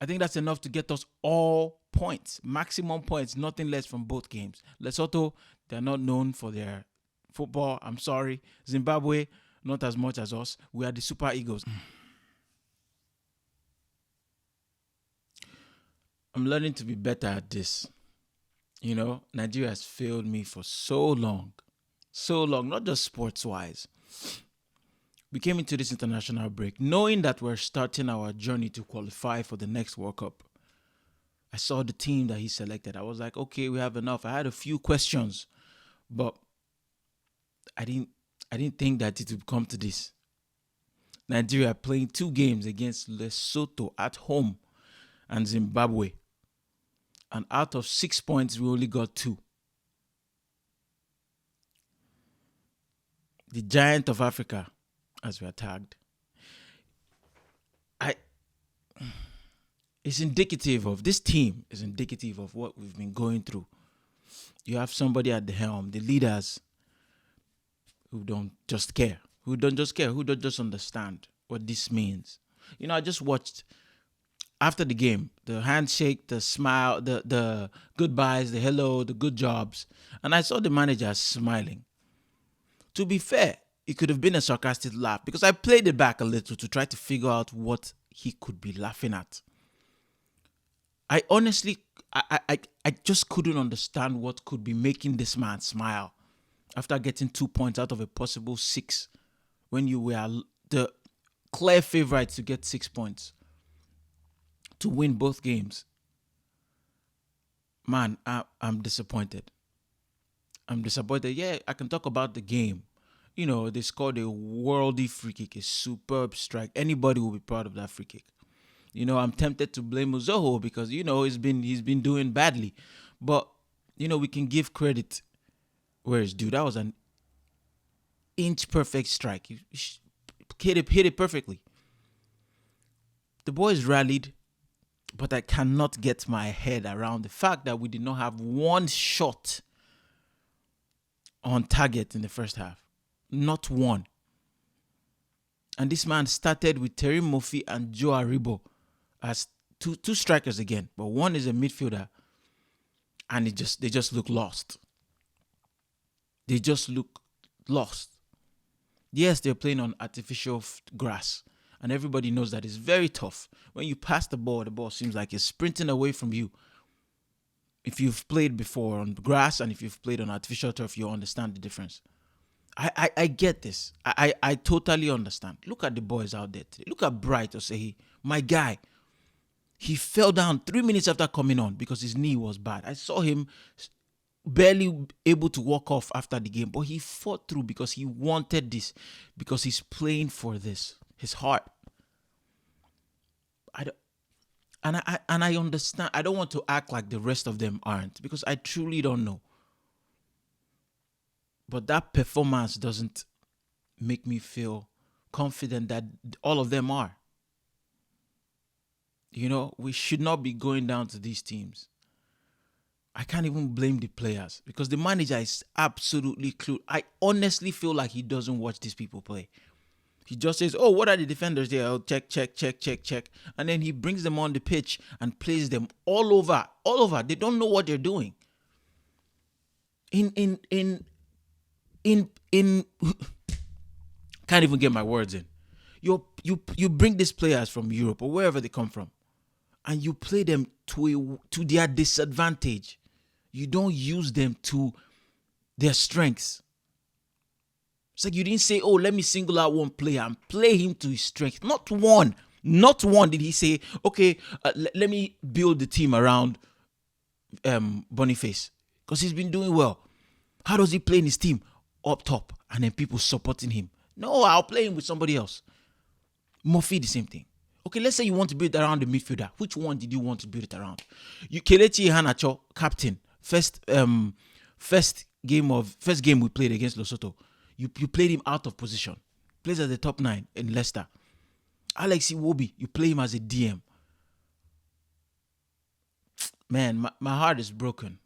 I think that's enough to get us all points, maximum points, nothing less from both games. Lesotho, they're not known for their football. I'm sorry. Zimbabwe, not as much as us. We are the Super Eagles. I'm learning to be better at this. You know, Nigeria has failed me for so long. So long, not just sports wise. We came into this international break knowing that we're starting our journey to qualify for the next World Cup. I saw the team that he selected. I was like, okay, we have enough. I had a few questions, but I didn't think that it would come to this. Nigeria playing 2 games against Lesotho at home and Zimbabwe. And out of 6 points, we only got 2. The giant of Africa, as we are tagged. It's indicative of, this team is indicative of what we've been going through. You have somebody at the helm, the leaders who don't just care, who don't just understand what this means. You know, I just watched, after the game, the handshake, the smile, the goodbyes, the hello, the good jobs, and I saw the manager smiling. To be fair, it could have been a sarcastic laugh because I played it back a little to try to figure out what he could be laughing at. I honestly, I just couldn't understand what could be making this man smile after getting 2 points out of a possible 6 when you were the clear favorite to get 6 points to win both games. Man, I'm disappointed. I'm disappointed. Yeah, I can talk about the game. You know, they scored a worldy free kick, a superb strike. Anybody will be proud of that free kick. You know, I'm tempted to blame Uzoho because, you know, he's been doing badly. But, you know, we can give credit where it's due. That was an inch perfect strike. He hit it perfectly. The boys rallied, but I cannot get my head around the fact that we did not have one shot on target in the first half. Not one. And this man started with Terry Murphy and Joe Aribo as two strikers again, but one is a midfielder, and they just look lost. They just look lost. Yes, they're playing on artificial grass, and everybody knows that it's very tough. When you pass the ball seems like it's sprinting away from you. If you've played before on grass and if you've played on artificial turf, you'll understand the difference. I get this. I totally understand. Look at the boys out there today. Look at Bright Osehi, my guy. He fell down 3 minutes after coming on because his knee was bad. I saw him barely able to walk off after the game, but he fought through because he wanted this, because he's playing for this, his heart. I understand. I don't want to act like the rest of them aren't, because I truly don't know. But that performance doesn't make me feel confident that all of them are. You know, we should not be going down to these teams. I can't even blame the players because the manager is absolutely clueless. I honestly feel like he doesn't watch these people play. He just says, oh, what are the defenders there? Oh, check. And then he brings them on the pitch and plays them all over. They don't know what they're doing. Can't even get my words in. You bring these players from Europe or wherever they come from, and you play them to their disadvantage. You don't use them to their strengths. It's like you didn't say, oh, let me single out one player and play him to his strength. Not one did he say, okay, let me build the team around Boniface because he's been doing well. How does he play in his team? Up top, and then people supporting him. No, I'll play him with somebody else. Murphy, the same thing. Okay, let's say you want to build around the midfielder. Which one did you want to build it around? Kelechi Iheanacho, captain. First game we played against Lesotho. You played him out of position. Plays as the top 9 in Leicester. Alex Iwobi, you play him as a DM. Man, my heart is broken.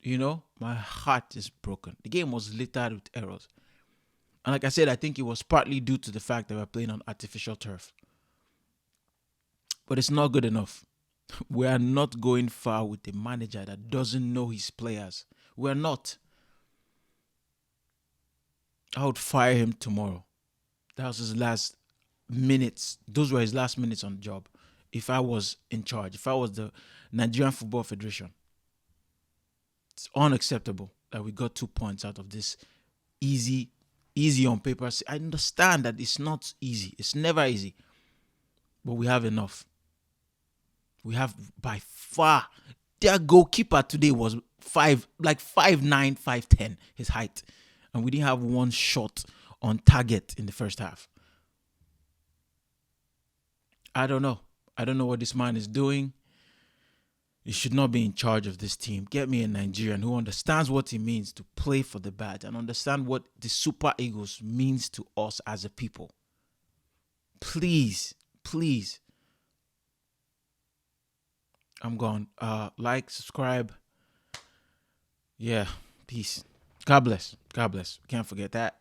You know, my heart is broken. The game was littered with errors. And like I said, I think it was partly due to the fact that we're playing on artificial turf. But it's not good enough. We are not going far with a manager that doesn't know his players. We're not. I would fire him tomorrow. That was his last minutes. Those were his last minutes on the job. If I was in charge, if I was the Nigerian Football Federation, it's unacceptable that we got 2 points out of this easy, easy on paper. I understand that it's not easy. It's never easy. But we have enough. We have by far. Their goalkeeper today was 5'9", 5'10", his height. And we didn't have one shot on target in the first half. I don't know. I don't know what this man is doing. He should not be in charge of this team. Get me a Nigerian who understands what it means to play for the bad and understand what the Super Eagles means to us as a people. Please, please. I'm gone. Like, subscribe. Yeah, peace. God bless. God bless. Can't forget that.